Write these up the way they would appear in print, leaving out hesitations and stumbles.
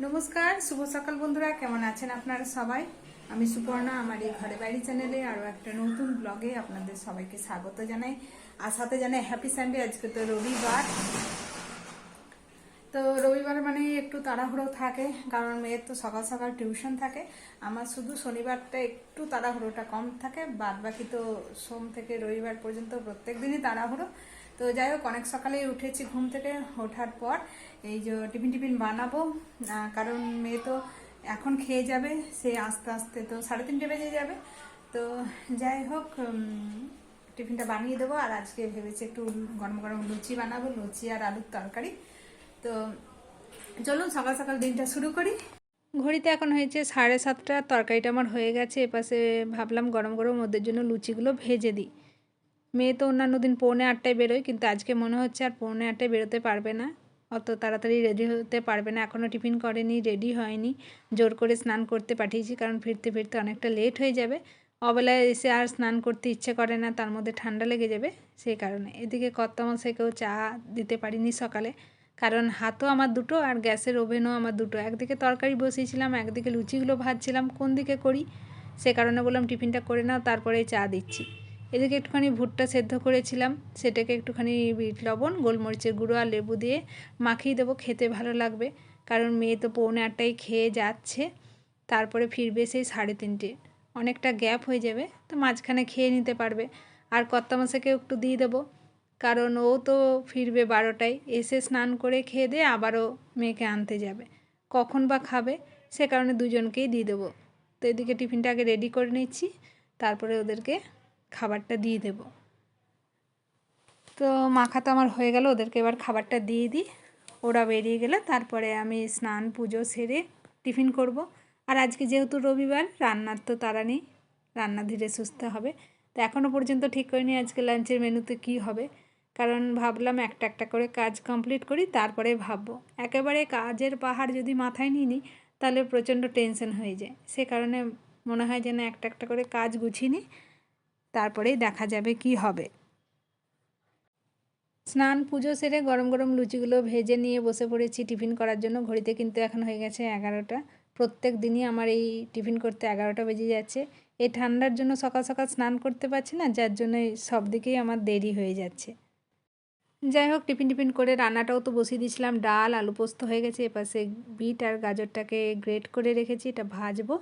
নমস্কার, শুভ সকাল বন্ধুরা। কেমন আছেন আপনারা সবাই? আমি সুপর্ণা, আমার এই ঘরে বাড়ি চ্যানেলে আরও একটা নতুন ব্লগে আপনাদের সবাইকে স্বাগত জানাই। আর সাথে জানাই হ্যাপি সানডে। আজকে তো রবিবার, তো রবিবার মানে একটু তাড়াহুড়ো থাকে, কারণ মেয়ের তো সকাল সকাল টিউশন থাকে। আমার শুধু শনিবারটা একটু তাড়াহুড়োটা কম থাকে, বাদ বাকি তো সোম থেকে রবিবার পর্যন্ত প্রত্যেক দিনই তাড়াহুড়ো। তো যাই হোক, অনেক সকালেই উঠেছি ঘুম থেকে। ওঠার পর এই যে টিফিন বানাবো, কারণ মেয়ে তো এখন খেয়ে যাবে, সে আস্তে আস্তে তো 3:30 বেজে যাবে। তো যাই হোক, টিফিনটা বানিয়ে দেবো। আর আজকে ভেবেছি একটু গরম গরম লুচি বানাবো, লুচি আর আলুর তরকারি। তো চলুন সকাল সকাল দিনটা শুরু করি। ঘড়িতে এখন হয়েছে 7:30। তরকারিটা আমার হয়ে গেছে। এপাশে ভাবলাম গরম গরম ওদের জন্য লুচিগুলো ভেজে দিই। মেয়ে তো অন্যান্য দিন 7:45 বেরোয়, কিন্তু আজকে মনে হচ্ছে আর 7:45 বেরোতে পারবে না, অত তাড়াতাড়ি রেডি হতে পারবে না। এখনও টিফিন করেনি, রেডি হয়নি। জোর করে স্নান করতে পাঠিয়েছি, কারণ ফিরতে ফিরতে অনেকটা লেট হয়ে যাবে। অবেলায় এসে আর স্নান করতে ইচ্ছে করে না, তার মধ্যে ঠান্ডা লেগে যাবে, সেই কারণে। এদিকে কর্তামশাইকেও চা দিতে পারিনি সকালে, কারণ হাতও আমার দুটো আর গ্যাসের ওভেনও আমার দুটো। একদিকে তরকারি বসিয়েছিলাম, একদিকে লুচিগুলো ভাজছিলাম, কোন দিকে করি, সে কারণে বললাম টিফিনটা করে নাও, তারপরেই চা দিচ্ছি। এদিকে একটুখানি ভুট্টা সেদ্ধ করেছিলাম, সেটাকে একটুখানি বিট লবণ, গোলমরিচের গুঁড়ো আর লেবু দিয়ে মাখিয়ে দেবো, খেতে ভালো লাগবে। কারণ মেয়ে তো 7:45 খেয়ে যাচ্ছে, তারপরে ফিরবে সেই 3:30। অনেকটা গ্যাপ হয়ে যাবে, তো মাঝখানে খেয়ে নিতে পারবে। আর কর্তামশাইকেও একটু দিয়ে দেবো, কারণ ও তো ফিরবে 12টায়, এসে স্নান করে খেয়ে দিয়ে আবারও মেয়েকে আনতে যাবে, কখন বা খাবে, সে কারণে দুজনকেই দিয়ে দেবো। তো এদিকে টিফিনটা আগে রেডি করে নিচ্ছি, তারপরে ওদেরকে খাবারটা দিয়ে দেব। তো মাখা তো আমার হয়ে গেল, ওদেরকে এবার খাবারটা দিয়ে দিই। ওরা বেরিয়ে গেলে তারপরে আমি স্নান পুজো সেরে টিফিন করব। আর আজকে যেহেতু রবিবার, রান্নার তো তাড়া নেই, রান্না ধীরে সুস্থে হবে। তো এখনও পর্যন্ত ঠিক করিনি আজকে লাঞ্চের মেনুতে কী হবে, কারণ ভাবলাম একটা একটা করে কাজ কমপ্লিট করি, তারপরে ভাববো। একেবারে কাজের পাহাড় যদি মাথায় নিয়ে নিই, তাহলে প্রচণ্ড টেনশন হয়ে যায়। সে কারণে মনে হয় যেন একটা একটা করে কাজ গুছিয়ে নিই, তারপরেই দেখা যাবে কি হবে। স্নান পুজো সেরে গরম গরম লুচিগুলো ভেজে নিয়ে বসে পড়েছি টিফিন করার জন্য। ঘড়িতে কিন্তু এখন হয়ে গেছে 11টা। প্রত্যেক দিনই আমার এই টিফিন করতে 11টা বেজে যাচ্ছে। এই ঠান্ডার জন্য সকাল সকাল স্নান করতে পারছি না, যার জন্য সব দিকেই আমার দেরি হয়ে যাচ্ছে। যাই হোক, টিফিন করে রান্নাটাও তো বসিয়ে দিয়েছিলাম। ডাল আলু পোস্ত হয়ে গেছে। এপাশে বিট আর গাজরটাকে গ্রেট করে রেখেছি, এটা ভাজবো।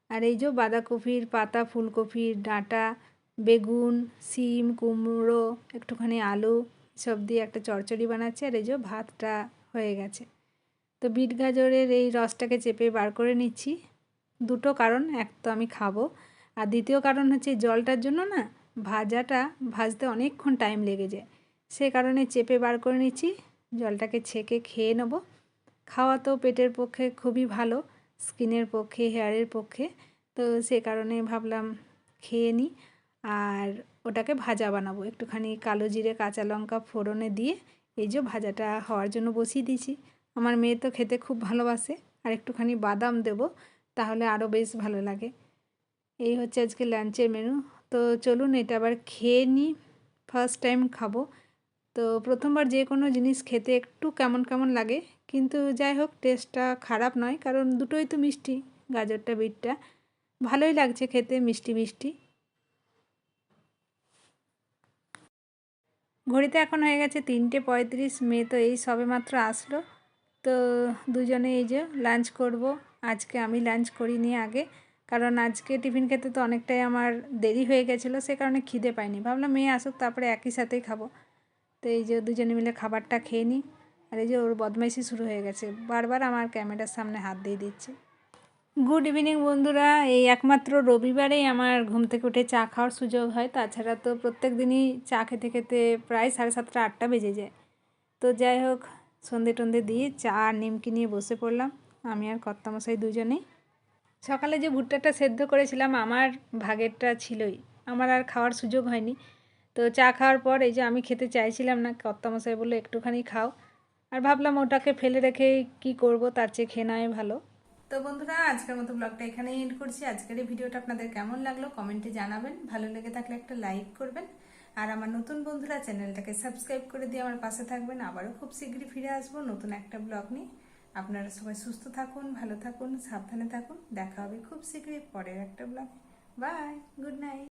আর এই যে বাঁধাকপির পাতা, ফুলকপির ডাঁটা, বেগুন, শিম, কুমড়ো, একটুখানি আলু সব দিয়ে একটা চচ্চড়ি বানাচ্ছি। আর এই যে ভাতটা হয়ে গেছে। তো বিট গাজরের এই রসটাকে চেপে বার করে নিচ্ছি। দুটো কারণ, এক তো আমি খাবো, আর দ্বিতীয় কারণ হচ্ছে জলটার জন্য না ভাজাটা ভাজতে অনেকক্ষণ টাইম লেগে যায়, সে কারণে চেপে বার করে নিচ্ছি। জলটাকে ছেঁকে খেয়ে নেব। খাওয়া তো পেটের পক্ষে খুবই ভালো, স্কিনের পক্ষে, হেয়ারের পক্ষে। তো সে কারণে ভাবলাম খেয়ে নিই। আর ওটাকে ভাজা বানাবো, একটুখানি কালো জিরে কাঁচা লঙ্কা ফোড়নে দিয়ে এই যে ভাজাটা হওয়ার জন্য বসিয়ে দিয়েছি। আমার মেয়ে তো খেতে খুব ভালোবাসে, আর একটুখানি বাদাম দেব, তাহলে আরও বেশ ভালো লাগে। এই হচ্ছে আজকে লাঞ্চের মেনু। তো চলুন এটা আবার খেয়ে নিই, ফার্স্ট টাইম খাবো। তো প্রথমবার যে কোনো জিনিস খেতে একটু কেমন কেমন লাগে, কিন্তু যাই হোক টেস্টটা খারাপ নয়, কারণ দুটোই তো মিষ্টি, গাজরটা বিটটা ভালোই লাগছে খেতে, মিষ্টি মিষ্টি। ঘড়িতে এখন হয়ে গেছে 3:35। মেয়ে তো এই সবেমাত্র আসলো। তো দুজনে এই যে লাঞ্চ করব। আজকে আমি লাঞ্চ করিনি আগে, কারণ আজকে টিফিন খেতে তো অনেকটাই আমার দেরি হয়ে গেছিলো, সে কারণে খিদে পাইনি। ভাবলাম মেয়ে আসুক, তারপরে একই সাথেই খাবো। তো এই যে দুজনে মিলে খাবারটা খেয়ে নিই। আর এই যে ওর বদমাইশি শুরু হয়ে গেছে, বারবার আমার ক্যামেরার সামনে হাত দিয়ে দিচ্ছে। গুড ইভিনিং বন্ধুরা। এই একমাত্র রবিবারেই আমার ঘুম থেকে উঠে চা খাওয়ার সুযোগ হয়, তাছাড়া তো প্রত্যেক দিনই চা খেতে খেতে প্রায় 7:30 8টা বেজে যায়। তো যাই হোক, সন্ধে টন্ধে দিয়ে চা আর নিমকি নিয়ে বসে পড়লাম, আমি আর কর্তামশাই দুজনেই। সকালে যে ভুট্টাটা সেদ্ধ করেছিলাম, আমার ভাগেরটা ছিলই, আমার আর খাওয়ার সুযোগ হয়নি। তো চা খাওয়ার পর এই যে আমি খেতে চাইছিলাম না, কর্তামশাই বললো একটুখানি খাও, আর ভাবলাম ওটাকে ফেলে রেখে কি করব, তার চেয়ে খেয়ে নেওয়াই ভালো। তো বন্ধুরা, আজকের মতো ব্লগটা এখানেই এন্ড করছি। আজকের এই ভিডিওটা আপনাদের কেমন লাগলো কমেন্টে জানাবেন, ভালো লেগে থাকলে একটা লাইক করবেন, আর আমার নতুন বন্ধুরা চ্যানেলটাকে সাবস্ক্রাইব করে দিয়ে আমার পাশে থাকবেন। আবারও খুব শীঘ্রই ফিরে আসবো নতুন একটা ব্লগ নিয়ে। আপনারা সবাই সুস্থ থাকুন, ভালো থাকুন, সাবধানে থাকুন। দেখা হবে খুব শীঘ্রই পরের একটা ব্লগে। Bye, good night.